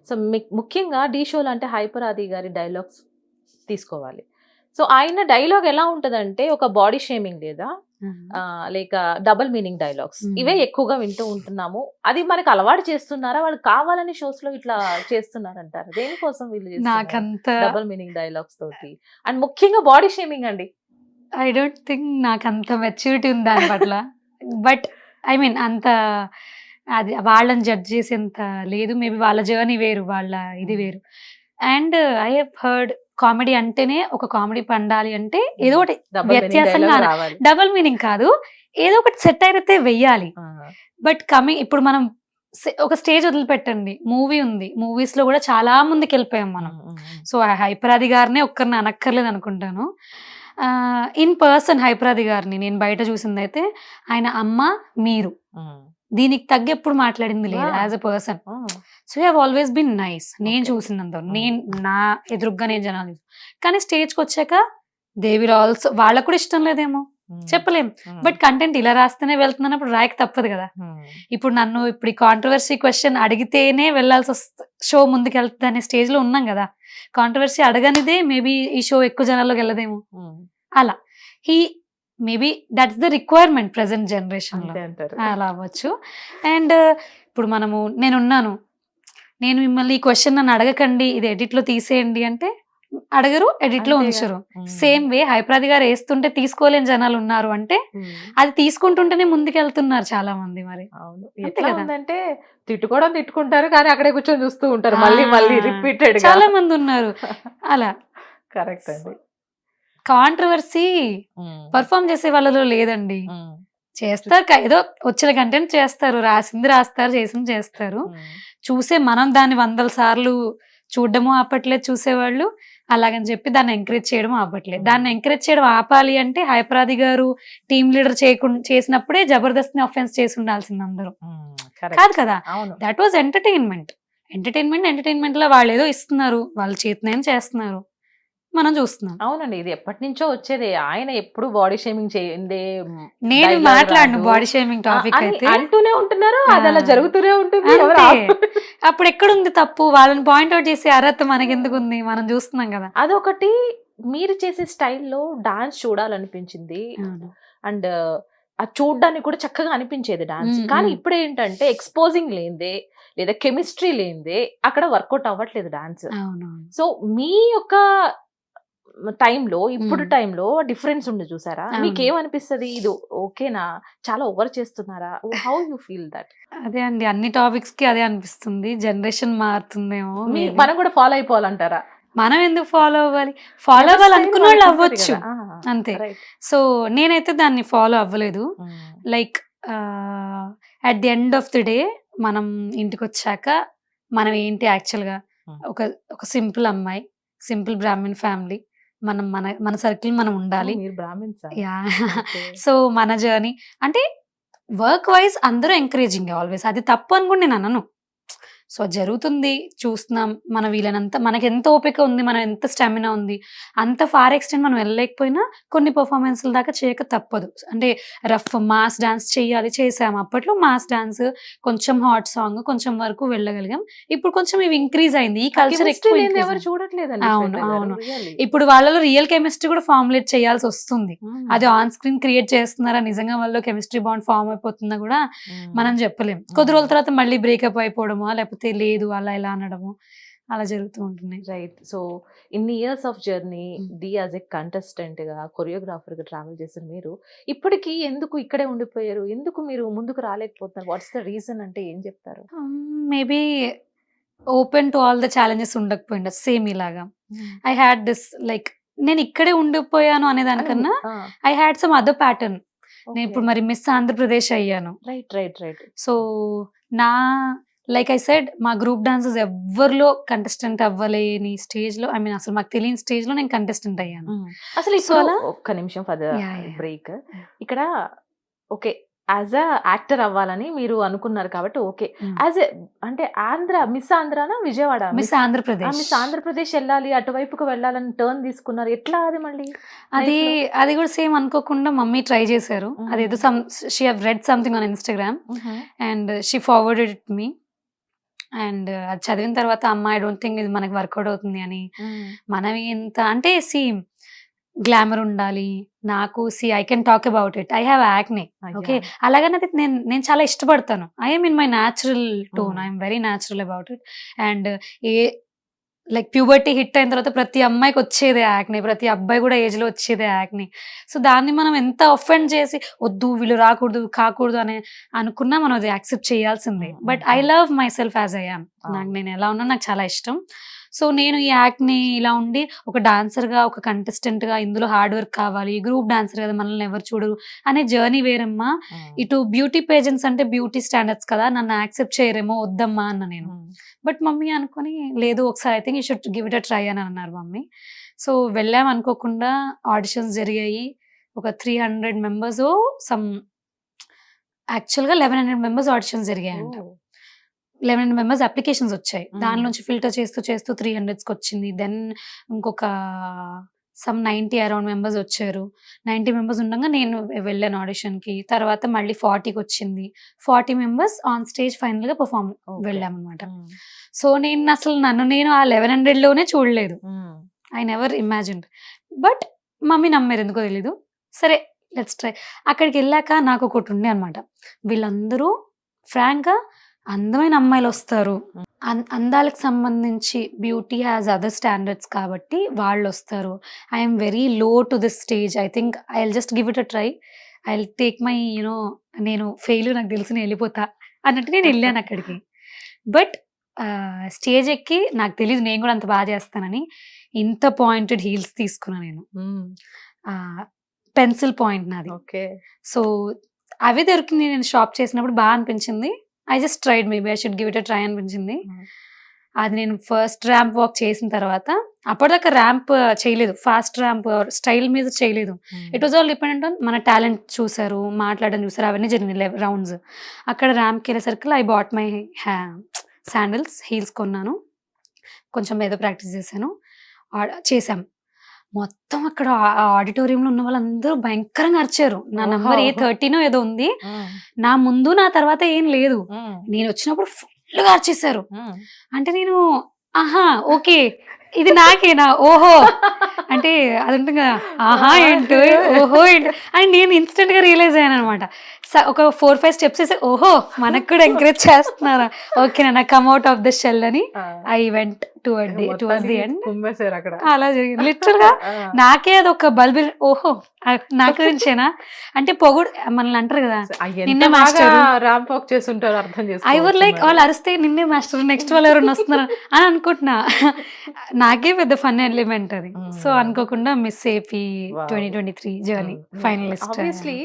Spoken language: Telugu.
సో ముఖ్యంగా ఢీ షోలో అంటే హైపర్ ఆది గారి డైలాగ్స్ తీసుకోవాలి. సో ఆయన డైలాగ్ ఎలా ఉంటదంటే ఒక బాడీ షేమింగ్ లేదా లేక డబుల్ మీనింగ్ డైలాగ్స్ ఇవే ఎక్కువగా వింటూ ఉంటున్నాము. అది మనకు అలవాటు చేస్తున్నారా, వాళ్ళు కావాలని షోస్ లో ఇట్లా చేస్తున్నారంటారు? దేనికోసం వీళ్ళు నాకంత డబుల్ మీనింగ్ డైలాగ్స్ తోటి అండ్ ముఖ్యంగా బాడీ షేమింగ్ అండి? ఐ డోంట్ థింక్ నాకంత మెచ్యూరిటీ ఉంది దాని పట్ల. బట్ ఐ మీన్ అంత అది వాళ్ళని జడ్జ్ చేసేంత లేదు. మేబీ వాళ్ళ జర్నీ వేరు, వాళ్ళ ఇది వేరు. And I have heard comedy అంటేనే ఒక కామెడీ పండాలి అంటే ఏదో ఒకటి వ్యత్యాసంగా, డబుల్ మీనింగ్ కాదు, ఏదో ఒకటి సెట్ అయితే వెయ్యాలి. బట్ కమింగ్ ఇప్పుడు మనం ఒక స్టేజ్ వదిలిపెట్టండి, మూవీ ఉంది, మూవీస్ లో కూడా చాలా ముందుకు వెళ్ళిపోయాం మనం. సో హైపరాది గారినే ఒక్కరిని అనక్కర్లేదు అనుకుంటాను. ఇన్ పర్సన్ హైపరాది గారిని నేను బయట చూసింది అయితే ఆయన అమ్మ మీరు దీనికి తగ్గ ఎప్పుడు మాట్లాడింది లేదు as a person. So have always been nice. నేను చూసినంత, నేను నా ఎదురుగ్గా నేను జనాలు, కానీ స్టేజ్కి వచ్చాక దే విల్ ఆల్సో, వాళ్ళకు కూడా ఇష్టం లేదేమో చెప్పలేం. బట్ కంటెంట్ ఇలా రాస్తేనే వెళ్తున్నప్పుడు రాయక తప్పదు కదా. ఇప్పుడు నన్ను ఇప్పుడు ఈ కాంట్రవర్సీ క్వశ్చన్ అడిగితేనే వెళ్లాల్సి వస్తుంది, షో ముందుకు వెళ్తుంది అనే స్టేజ్ లో ఉన్నాం కదా. కాంట్రవర్సీ అడగనిదే మేబీ ఈ షో ఎక్కువ జనాల్లోకి వెళ్ళదేమో. అలా he maybe that's the requirement present generation లో, అలా అవ్వచ్చు. అండ్ ఇప్పుడు మనము నేనున్నాను, నేను మిమ్మల్ని ఈ క్వశ్చన్ నన్ను అడగకండి, ఇది ఎడిట్ లో తీసేయండి అంటే అడగరు, ఎడిట్ లో ఉంచరు. సేమ్ వే హైపరాది గారు వేస్తుంటే తీసుకోలేని జనాలు ఉన్నారు అంటే అది తీసుకుంటుంటేనే ముందుకెళ్తున్నారు చాలా మంది. మరి అంటే తిట్టుకోవడం తిట్టుకుంటారు కానీ అక్కడే కూర్చొని చూస్తూ ఉంటారు, మళ్ళీ మళ్ళీ రిపీటెడ్ చాలా మంది ఉన్నారు అలా. కరెక్ట్ అండి. కాంట్రవర్సీ పర్ఫామ్ చేసే వాళ్ళలో లేదండి. చేస్తారు, ఏదో వచ్చిన కంటెంట్ చేస్తారు, రాసింది రాస్తారు, చేసింది చేస్తారు. చూసే మనం దాన్ని 100 సార్లు చూడడము ఆపట్లేదు చూసేవాళ్ళు, అలాగని చెప్పి దాన్ని ఎంకరేజ్ చేయడం ఆపట్లేదు. దాన్ని ఎంకరేజ్ చేయడం ఆపాలి అంటే హైపరాది గారు టీమ్ లీడర్ చేసినప్పుడే జబర్దస్త్ ని అఫెన్స్ చేసి ఉండాల్సింది అందరూ, కాదు కదా. That was entertainment. ఎంటర్టైన్మెంట్ లో వాళ్ళు ఏదో ఇస్తున్నారు, వాళ్ళ చేతినేం చేస్తున్నారు, మనం చూస్తున్నాం. అవునండి, ఇది ఎప్పటి నుంచో వచ్చేది. ఆయన ఎప్పుడు బాడీ షేమింగ్ చేయండి, నేను మాట్లాడను బాడీ షేమింగ్ టాపిక్ అయితే అంటూనే ఉంటున్నారు, అది అలా జరుగుతూనే ఉంటుంది. అప్పుడు ఎక్కడుంది తప్పు, వాళ్ళని పాయింట్అవుట్ చేసే అర్హత మనకి ఎందుకు ఉంది, మనం చూస్తున్నాం కదా. అదొకటి. మీరు చేసే స్టైల్లో డాన్స్ చూడాలనిపించింది అండ్ అది చూడడానికి కూడా చక్కగా అనిపించేది డాన్స్. కానీ ఇప్పుడు ఏంటంటే ఎక్స్పోజింగ్ లేదే లేదా కెమిస్ట్రీ లేదే అక్కడ వర్కౌట్ అవ్వట్లేదు డాన్స్. సో మీ యొక్క టైంలో ఇప్పుడు టైంలో డిఫరెన్స్ ఉంది చూసారా, మీకేమనిపిస్తుంది? ఇది ఓకేనా, చాలా ఓవర్ చేస్తున్నారా? How you feel that? అదే అండి, అన్ని టాపిక్స్ కి అదే అనిపిస్తుంది. జనరేషన్ మారుతుందేమో, మనం కూడా ఫాలో అయిపోవాలంటారా? మనం ఎందుకు ఫాలో అవ్వాలి? ఫాలో అవ్వాలనుకున్న వాళ్ళు అవ్వచ్చు అంతే. సో నేనైతే దాన్ని ఫాలో అవ్వలేదు. Like at the end of the day మనం ఇంటికి వచ్చాక మనం ఏంటి యాక్చువల్గా ఒక సింపుల్ అమ్మాయి, సింపుల్ బ్రాహ్మణ్ ఫ్యామిలీ, మనం మన సర్కిల్ మనం ఉండాలి. సో మన జర్నీ అంటే వర్క్ వైజ్ అందరూ ఎంకరేజింగ్ ఆల్వేస్, అది తప్పు అని కూడా నేను అనను. సో జరుగుతుంది, చూస్తున్నాం, మన వీళ్ళనంత మనకి ఎంత ఓపిక ఉంది, మనం ఎంత స్టామినా ఉంది, అంత ఫార్ ఎక్స్టెంట్ మనం వెళ్ళలేకపోయినా కొన్ని పర్ఫార్మెన్స్ల దాకా చేయక తప్పదు. అంటే రఫ్ మాస్ డాన్స్ చేయాలి, చేసాము. అప్పట్లో మాస్ డాన్స్, కొంచెం హాట్ సాంగ్, కొంచెం వరకు వెళ్ళగలిగాం. ఇప్పుడు కొంచెం ఇవి ఇంక్రీజ్ అయింది, ఈ కల్చర్ ఎక్కువ చూడట్లేదు. అవును అవును, ఇప్పుడు వాళ్ళలో రియల్ కెమిస్ట్రీ కూడా ఫార్ములేట్ చేయాల్సి వస్తుంది. అది ఆన్ స్క్రీన్ క్రియేట్ చేస్తున్నారా, నిజంగా వాళ్ళలో కెమిస్ట్రీ బాండ్ ఫార్మ్ అయిపోతుందా కూడా మనం చెప్పలేం. కొద్ది రోజుల తర్వాత మళ్ళీ బ్రేకప్ అయిపోవడమో లేకపోతే లేదు అలా ఇలా అనడము అలా జరుగుతూ ఉంటున్నాయి. రైట్. సో ఇన్ని ఇయర్స్ ఆఫ్ జర్నీ డి యాజ్ ఎ కంటెస్టెంట్ గా, కొరియోగ్రాఫర్ గా ట్రావెల్ చేసిన మీరు ఇప్పటికీ ఎందుకు ఇక్కడే ఉండిపోయారు? ఎందుకు మీరు ముందుకు రాలేకపోతున్నారు? వాట్స్ ద రీజన్ అంటే ఏం చెప్తారు? Maybe open to all the challenges ఉండకపోయింది సేమ్ ఇలాగా. ఐ హ్యాడ్ దిస్ లైక్ నేను ఇక్కడే ఉండిపోయాను అనే దానికన్నా I had some other pattern. నేను ఇప్పుడు మరి మిస్ ఆంధ్రప్రదేశ్ అయ్యాను. రైట్. సో నా లైక్ ఐ సెడ్, మా గ్రూప్ డాన్సెస్ ఎవరిలో కంటెస్టెంట్ అవ్వలేని స్టేజ్ లో, ఐ మీన్ అసలు మాకు తెలియని స్టేజ్ లో నేను కంటెస్టెంట్ అయ్యాను. అసలు ఒక్క నిమిషం ఫర్ బ్రేక్. ఇక్కడ ఓకే, యాజ్ అ యాక్టర్ అవ్వాలని మీరు అనుకున్నారు కాబట్టి ఓకే, యాజ్ ఎ అంటే మిస్ ఆంధ్రానా విజయవాడ, మిస్ ఆంధ్రప్రదేశ్ వెళ్ళాలి, అటువైపుకు వెళ్ళాలని టర్న్ తీసుకున్నారు. ఎట్లా అది మళ్ళీ? అది కూడా సేమ్ అనుకోకుండా మమ్మీ ట్రై చేశారు. అదేదో she have read something on Instagram and she forwarded it me. And అది చదివిన తర్వాత అమ్మ ఐ డోంట్ థింక్ ఇది మనకి వర్కౌట్ అవుతుంది అని. మనం ఎంత అంటే గ్లామర్ ఉండాలి. నాకు I can talk about it. I have acne. Okay. అలాగని అది నేను చాలా ఇష్టపడతాను. I'm in my natural tone. I'm very natural about it. And like puberty hit అయిన తర్వాత ప్రతి అమ్మాయికి వచ్చేదే యాక్నే, ప్రతి అబ్బాయి కూడా ఏజ్ లో వచ్చేదే యాక్నే. సో దాన్ని మనం ఎంత అఫెండ్ చేసి వద్దు వీళ్ళు రాకూడదు కాకూడదు అని అనుకున్నా మనం అది యాక్సెప్ట్ చేయాల్సిందే. But I love my self as I am. నేను ఎలా ఉన్నా నాకు చాలా ఇష్టం. సో నేను ఈ యాక్ట్ని ఇలా ఉండి ఒక డాన్సర్గా, ఒక కంటెస్టెంట్గా, ఇందులో హార్డ్ వర్క్ కావాలి, గ్రూప్ డాన్సర్ కదా మనల్ని ఎవరు చూడరు అనే జర్నీ వేరమ్మా. ఇటు బ్యూటీ పేజెంట్స్ అంటే బ్యూటీ స్టాండర్డ్స్ కదా, నన్ను యాక్సెప్ట్ చేయరేమో వద్దమ్మా అన్న నేను. బట్ మమ్మీ అనుకుని లేదు ఒకసారి I think you should give it a try అని అన్నారు మమ్మీ. సో వెళ్ళాం అనుకోకుండా, ఆడిషన్స్ జరిగాయి. ఒక 300 మెంబర్స్ యాక్చువల్గా 1100 మెంబర్స్ ఆడిషన్స్ జరిగాయంట. 1100 మెంబర్స్ అప్లికేషన్స్ వచ్చాయి. దాని నుంచి ఫిల్టర్ చేస్తూ 300కి వచ్చింది. దెన్ ఇంకొక 90 అరౌండ్ మెంబర్స్ వచ్చారు. 90 మెంబర్స్ ఉండగా నేను వెళ్ళాను ఆడిషన్కి. తర్వాత మళ్ళీ 40కి వచ్చింది. 40 మెంబర్స్ ఆన్ స్టేజ్ ఫైనల్గా పర్ఫామ్ వెళ్ళామన్నమాట. సో నన్ను నేను ఆ 1100లోనే చూడలేదు. I never imagined. But mummy నమ్మారు, ఎందుకో తెలీదు. సరే లెట్స్ ట్రై. అక్కడికి వెళ్ళాక నాకు ఒకటి ఉండే అనమాట, వీళ్ళందరూ ఫ్రాంక్గా అందమైన అమ్మాయిలు వస్తారు, అందాలకు సంబంధించి బ్యూటీ హ్యాస్ అదర్ స్టాండర్డ్స్ కాబట్టి వాళ్ళు వస్తారు. I'm very low to this stage. I think I will just give it a try. I will take my నేను ఫెయిల్, నాకు తెలిసి నేను వెళ్ళిపోతా అన్నట్టు నేను వెళ్ళాను అక్కడికి. బట్ స్టేజ్ ఎక్కి నాకు తెలియదు నేను కూడా అంత బాగా చేస్తానని ఇంత పాయింటెడ్ హీల్స్ తీసుకున్నా నేను. పెన్సిల్ పాయింట్ నాది. ఓకే. సో అవి దొరికింది. నేను షాప్ చేసినప్పుడు బాగా అనిపించింది. I just tried, maybe I should give it a try అనిపించింది. అది నేను ఫస్ట్ ర్యాంప్ వాక్ చేసిన తర్వాత, అప్పటిదాకా ర్యాంప్ చేయలేదు, ఫాస్ట్ ర్యాంప్ స్టైల్ మీద చేయలేదు. It was all dependent on మన టాలెంట్ చూసారు, మాట్లాడడం చూసారు, అవన్నీ జరిగినాయి రౌండ్స్. అక్కడ ర్యాంప్కి వెళ్ళేసరికి I bought my sandals, heels కొన్నాను, కొంచెం ఏదో ప్రాక్టీస్ చేశాం. మొత్తం అక్కడ ఆడిటోరియంలో ఉన్న వాళ్ళందరూ భయంకరంగా అరిచారు. నా నంబర్ A13 ఏదో ఉంది, నా ముందు నా తర్వాత ఏం లేదు. నేను వచ్చినప్పుడు ఫుల్గా అరిచేశారు. అంటే నేను ఆహా ఓకే ఇది నాకేనా, ఓహో అంటే అది ఉంటుంది కదా, ఆహా ఏంటో ఓహో ఏంటో అని నేను ఇన్స్టెంట్ గా రియలైజ్ అయ్యాను అనమాట. ఒక 4-5 స్టెప్స్ వేసి ఓహో మనకు కూడా ఎంకరేజ్ చేస్తున్నారా, ఓకే నా come out of the shell అని I went towards the end. అలా జరిగింది లిటరల్ గా. నాకే అది ఒక బల్బి, ఓహో నా గురించేనా అంటే పొగుడు మనల్ని అంటారు కదా, నిన్నే మాస్టర్ ర్యాంప్ వాక్ చేస్తుంటారు, అర్థం చేసుకో. ఐ వర్ లైక్ వాళ్ళు అరిస్తే నిన్నే మాస్టర్, నెక్స్ట్ వాళ్ళు ఎవరైనా వస్తున్నారు అని అనుకుంటున్నా. నాకే పెద్ద ఫన్ ఎలిమెంట్ అది. సో అనుకోకుండా miss AP 2023 journey finalist. Obviously